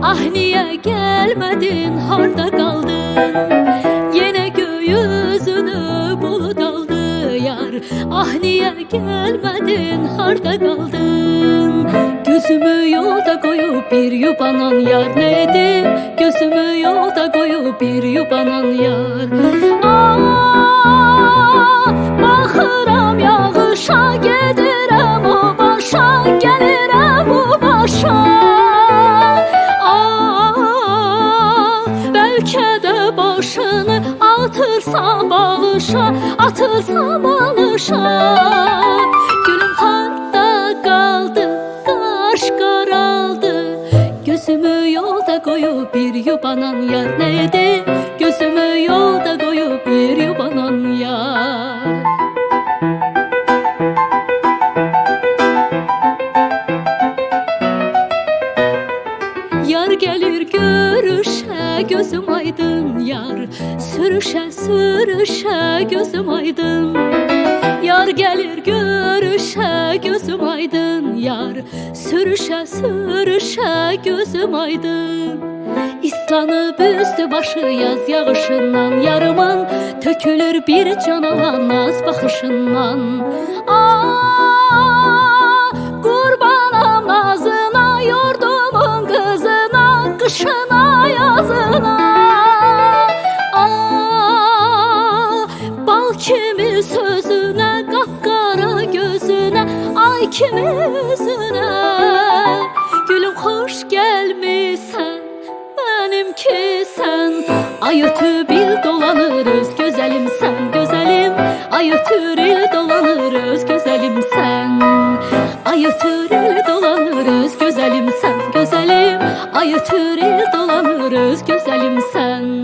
Ah niye gelmedin, harda kaldın? Yine gökyüzünü bulut aldı yar. Ah niye gelmedin, harda kaldın? Gözümü yolda koyup bir yubanan yar neydi? Gözümü yolda koyup bir yubanan yar. Baxıram yağışa, gedirəm o başa, gəlirəm o başa. Bəlkə də başını atırsan balışa, atırsan balışa. Gülüm harda qaldı, qaş qaraldı. Gözümü yolda koyup bir yubanan yar neydi? Gözümü yolda koyup bir yubanan yar. Yar gelir görüşe gözüm aydın yar. Sürüşe sürüşe gözüm aydın. Yar gelir görüşe gözüm aydın yar. Sürüşe sürüşe gözüm aydın. İslanıp üstü başı yaz yağışından yarımın. Tökülür bir cana naz baxışından. Qurbanam nazına, yurdumun kızına, kışına yazına. Bal kimi sözüne, qapqara gözüne, ay kimi üzüne. Gülüm hoş gelmişsen, benimki sen. Ay ötü bil dolanır öz güzelim sen, güzelim. Ay ötür il dolanır öz güzelim sen. Ay ötür il dolanır öz güzelim sen, güzelim. Ay ötür il dolanır öz güzelim sen.